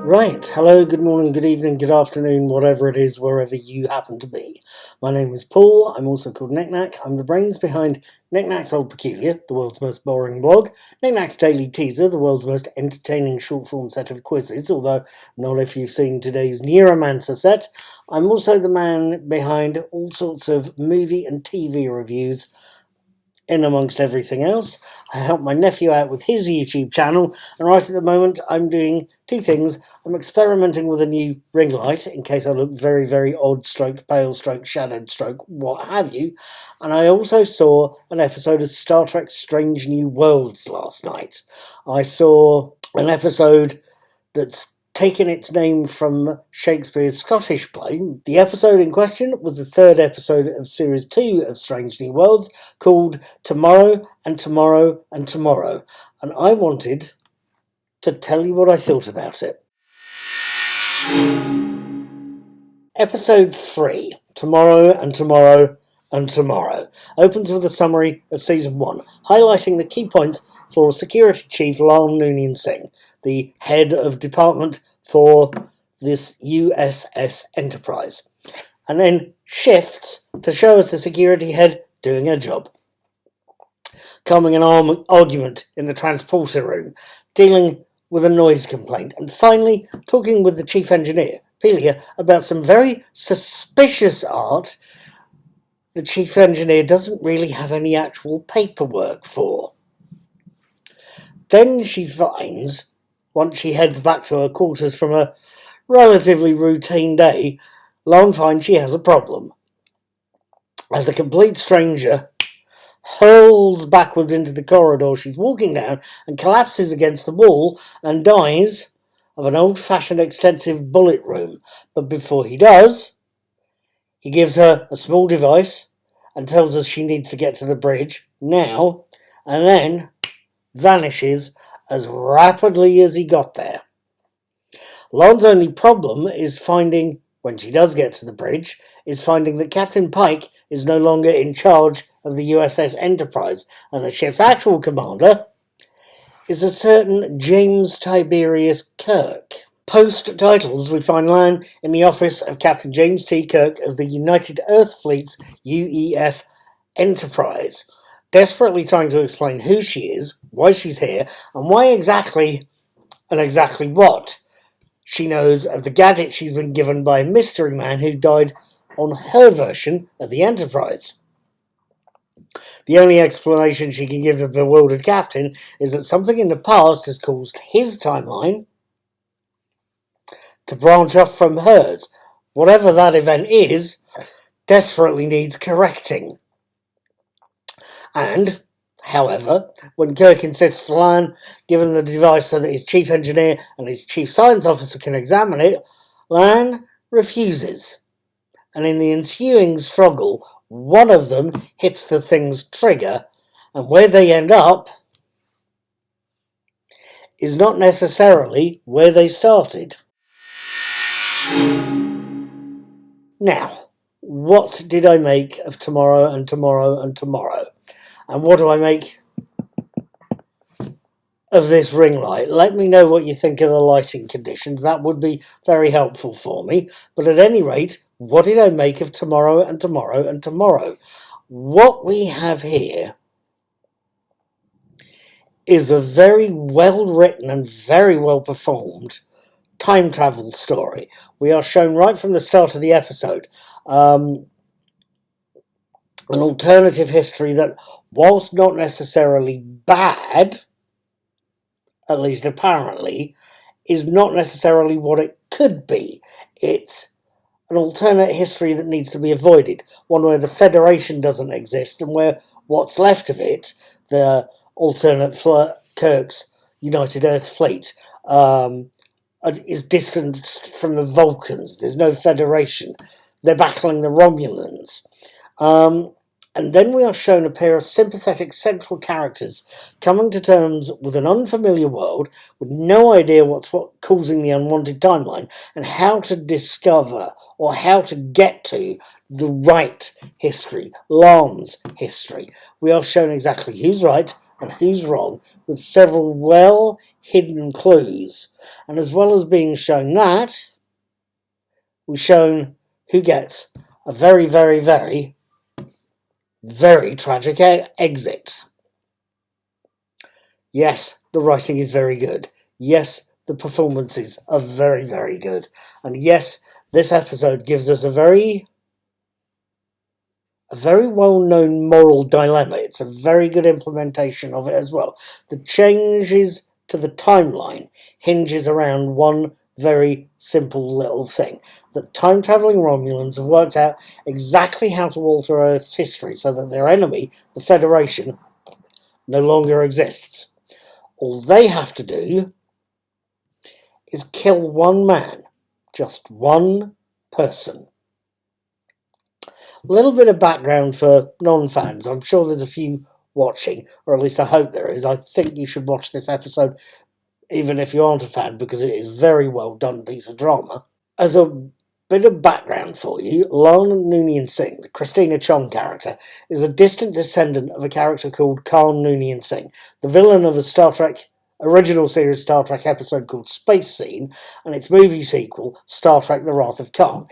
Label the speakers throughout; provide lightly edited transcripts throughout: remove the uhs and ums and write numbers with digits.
Speaker 1: Right, hello, good morning, good evening, good afternoon, whatever it is, wherever you happen to be. My name is Paul, I'm also called Knickknack. I'm the brains behind Knickknack's Old Peculiar, the world's most boring blog, Knickknack's Daily Teaser, the world's most entertaining short-form set of quizzes, although not if you've seen today's Neuromancer set. I'm also the man behind all sorts of movie and TV reviews, in amongst everything else. I help my nephew out with his YouTube channel, and right at the moment I'm doing two things. I'm experimenting with a new ring light in case I look very, very odd stroke, pale stroke, shadowed stroke, what have you. And I also saw an episode of Star Trek Strange New Worlds last night. I saw an episode that's taken its name from Shakespeare's Scottish play. The episode in question was the third episode of Series 2 of Strange New Worlds, called Tomorrow and Tomorrow and Tomorrow. And I wanted to tell you what I thought about it. Episode 3, Tomorrow and Tomorrow and Tomorrow, opens with a summary of Season 1, highlighting the key points for Security Chief Lal Noonien Singh, the head of department for this USS Enterprise, and then shifts to show us the security head doing her job. Calming an argument in the transporter room, dealing with a noise complaint, and finally talking with the chief engineer, Pelia, about some very suspicious art the chief engineer doesn't really have any actual paperwork for. Then she finds, once she heads back to her quarters from a relatively routine day, Lon finds she has a problem. As a complete stranger hurls backwards into the corridor she's walking down and collapses against the wall and dies of an old-fashioned extensive bullet wound. But before he does, he gives her a small device and tells us she needs to get to the bridge now, and then vanishes as rapidly as he got there. Lon's only problem is finding, when she does get to the bridge, is finding that Captain Pike is no longer in charge of the USS Enterprise, and the ship's actual commander is a certain James Tiberius Kirk. Post-titles, we find Lan in the office of Captain James T. Kirk of the United Earth Fleet's UEF Enterprise, desperately trying to explain who she is, why she's here, and why exactly what she knows of the gadget she's been given by a mystery man who died on her version of the Enterprise. The only explanation she can give the bewildered captain is that something in the past has caused his timeline to branch off from hers. Whatever that event is, desperately needs correcting. And, however, when Kirk insists to Lan, given the device so that his chief engineer and his chief science officer can examine it, Lan refuses. And in the ensuing struggle, one of them hits the thing's trigger, and where they end up is not necessarily where they started. Now, what did I make of Tomorrow and Tomorrow and Tomorrow? And what do I make of this ring light? Let me know what you think of the lighting conditions. That would be very helpful for me. But at any rate, what did I make of Tomorrow and Tomorrow and Tomorrow? What we have here is a very well written and very well performed time travel story. We are shown right from the start of the episode an alternative history that, whilst not necessarily bad, at least apparently, is not necessarily what it could be. It's an alternate history that needs to be avoided, one where the Federation doesn't exist and where what's left of it, the alternate Kirk's United Earth Fleet, is distanced from the Vulcans. There's no Federation. They're battling the Romulans. And then we are shown a pair of sympathetic central characters coming to terms with an unfamiliar world, with no idea what's causing the unwanted timeline, and how to discover or how to get to the right history, Lan's history. We are shown exactly who's right and who's wrong, with several well hidden clues. And as well as being shown that, we're shown who gets a very, very, very, very tragic exit. Yes, the writing is very good. Yes, the performances are very, very good. And yes, this episode gives us a very well-known moral dilemma. It's a very good implementation of it as well. The changes to the timeline hinges around one very simple little thing. That time-travelling Romulans have worked out exactly how to alter Earth's history so that their enemy, the Federation, no longer exists. All they have to do is kill one man. Just one person. A little bit of background for non-fans. I'm sure there's a few watching, or at least I hope there is. I think you should watch this episode even if you aren't a fan, because it is a very well done piece of drama. As a bit of background for you, Lon Noonien Singh, the Christina Chong character, is a distant descendant of a character called Khan Noonien Singh, the villain of a Star Trek original series Star Trek episode called Space Scene, and its movie sequel, Star Trek The Wrath of Khan.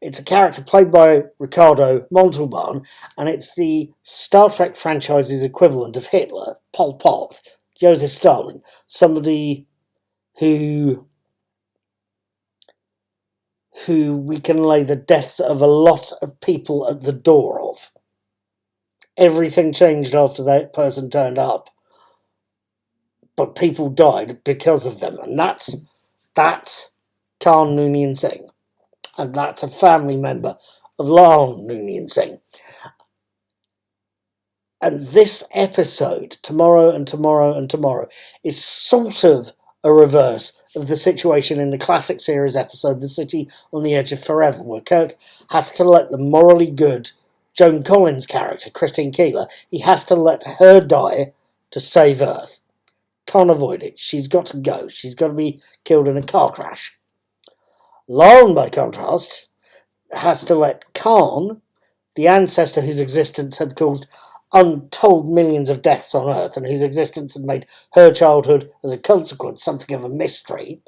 Speaker 1: It's a character played by Ricardo Montalban, and it's the Star Trek franchise's equivalent of Hitler, Pol Pot, Joseph Stalin, somebody who we can lay the deaths of a lot of people at the door of. Everything changed after that person turned up, but people died because of them, and that's Khan Noonien Singh, and that's a family member of Lon Noonien Singh. And this episode, Tomorrow and Tomorrow and Tomorrow, is sort of a reverse of the situation in the classic series episode The City on the Edge of Forever, where Kirk has to let the morally good Joan Collins character, Christine Keeler, he has to let her die to save Earth. Can't avoid it. She's got to go. She's got to be killed in a car crash. Lon, by contrast, has to let Khan, the ancestor whose existence had caused untold millions of deaths on Earth and whose existence had made her childhood, as a consequence, something of a mystery.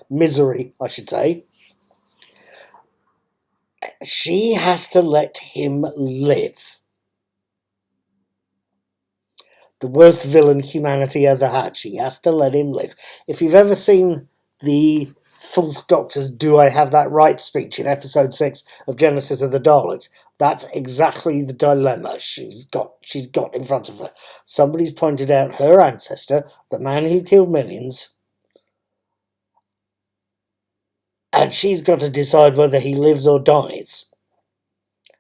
Speaker 1: Misery, I should say. She has to let him live. The worst villain humanity ever had. She has to let him live. If you've ever seen the Fourth Doctor's Do I Have That Right speech in episode 6 of Genesis of the Daleks, that's exactly the dilemma she's got in front of her. Somebody's pointed out her ancestor, the man who killed millions, and she's got to decide whether he lives or dies.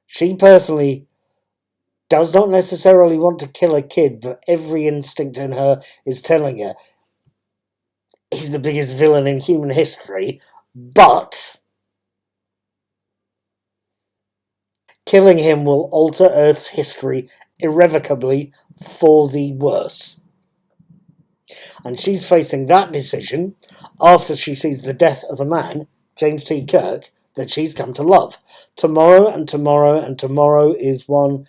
Speaker 1: She personally does not necessarily want to kill a kid, but every instinct in her is telling her he's the biggest villain in human history, but killing him will alter Earth's history irrevocably for the worse. And she's facing that decision after she sees the death of a man, James T. Kirk, that she's come to love. Tomorrow and Tomorrow and Tomorrow is one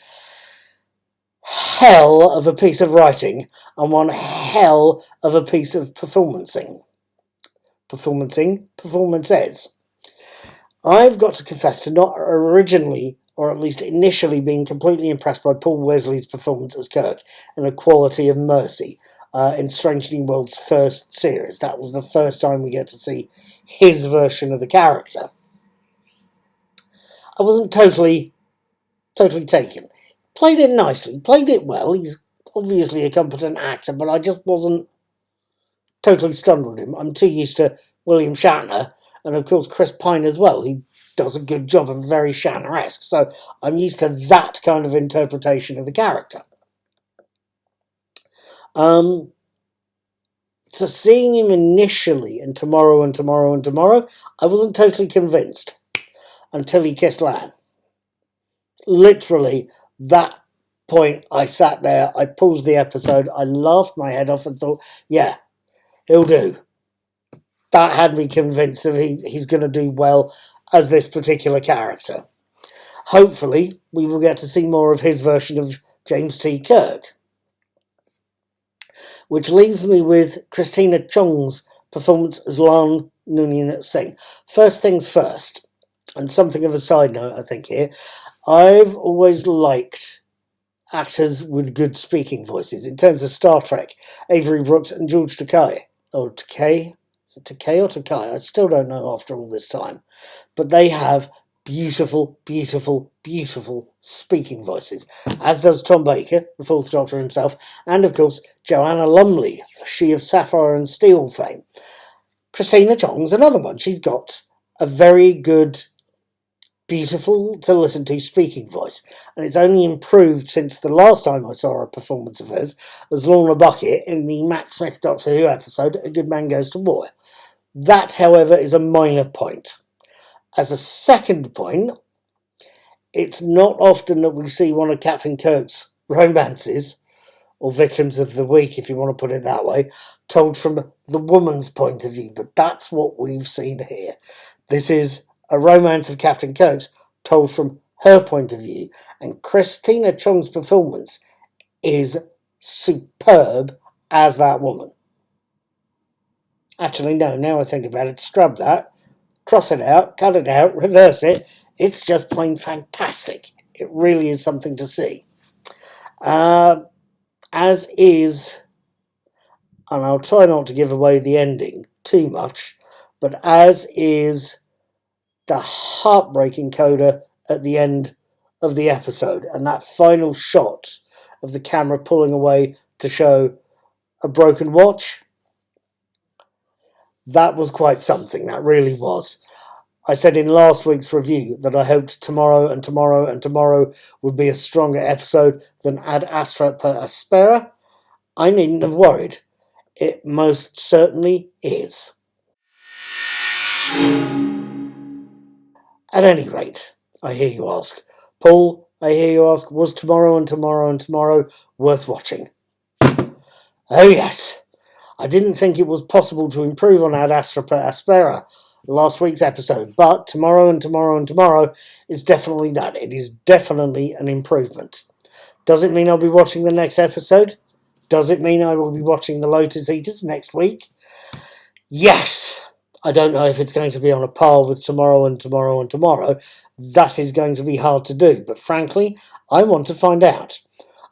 Speaker 1: hell of a piece of writing and one hell of a piece of performances. I've got to confess to not originally, or at least initially, being completely impressed by Paul Wesley's performance as Kirk in A Quality of Mercy in Strange New World's first series. That was the first time we get to see his version of the character. I wasn't totally taken. Played it nicely, played it well. He's obviously a competent actor, but I just wasn't totally stunned with him. I'm too used to William Shatner, and of course Chris Pine as well. He does a good job and very Shatner-esque, so I'm used to that kind of interpretation of the character. So seeing him initially in Tomorrow and Tomorrow and Tomorrow, I wasn't totally convinced until he kissed Lan. Literally, that point I sat there, I paused the episode, I laughed my head off and thought, yeah, he'll do. That had me convinced that he's going to do well as this particular character. Hopefully, we will get to see more of his version of James T. Kirk. which leaves me with Christina Chong's performance as Lan Noonien Singh. First things first, and something of a side note, I think here, I've always liked actors with good speaking voices. In terms of Star Trek, Avery Brooks and George Takei. Or Takei? Is it Takei or Takai? I still don't know after all this time. But they have beautiful, beautiful, beautiful speaking voices, as does Tom Baker, the Fourth Doctor himself, and of course Joanna Lumley, she of Sapphire and Steel fame. Christina Chong's another one. She's got a very good, beautiful to listen to speaking voice, and it's only improved since the last time I saw a performance of hers as Lorna Bucket in the Matt Smith Doctor Who episode A Good Man Goes to War. That, however, is a minor point. As a second point, it's not often that we see one of Captain Kirk's romances, or victims of the week, if you want to put it that way, told from the woman's point of view, but that's what we've seen here. This is a romance of Captain Kirk's told from her point of view, and Christina Chong's performance is superb as that woman. Actually, no, now I think about it, scrub that, cross it out, cut it out, reverse it. It's just plain fantastic. It really is something to see. As is, and I'll try not to give away the ending too much, but as is the heartbreaking coda at the end of the episode, and that final shot of the camera pulling away to show a broken watch. That was quite something, that really was. I said in last week's review that I hoped tomorrow and tomorrow and tomorrow would be a stronger episode than Ad Astra per Aspera. I needn't have worried. It most certainly is. At any rate, I hear you ask. Paul, I hear you ask, was tomorrow and tomorrow and tomorrow worth watching? Oh yes. I didn't think it was possible to improve on Ad Astra per Aspera last week's episode, but tomorrow and tomorrow and tomorrow is definitely that. It is definitely an improvement. Does it mean I'll be watching the next episode? Does it mean I will be watching the Lotus Eaters next week? Yes. I don't know if it's going to be on a par with tomorrow and tomorrow and tomorrow. That is going to be hard to do, but frankly, I want to find out.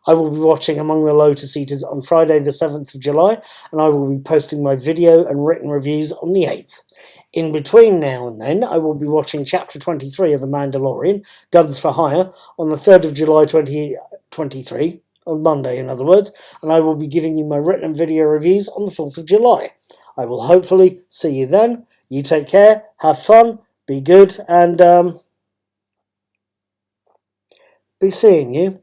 Speaker 1: I will be watching Among the Lotus Eaters on Friday the 7th of July, and I will be posting my video and written reviews on the 8th. In between now and then, I will be watching Chapter 23 of The Mandalorian, Guns for Hire, on the 3rd of July 2023, on Monday in other words, and I will be giving you my written and video reviews on the 4th of July. I will hopefully see you then. You take care, have fun, be good, and be seeing you.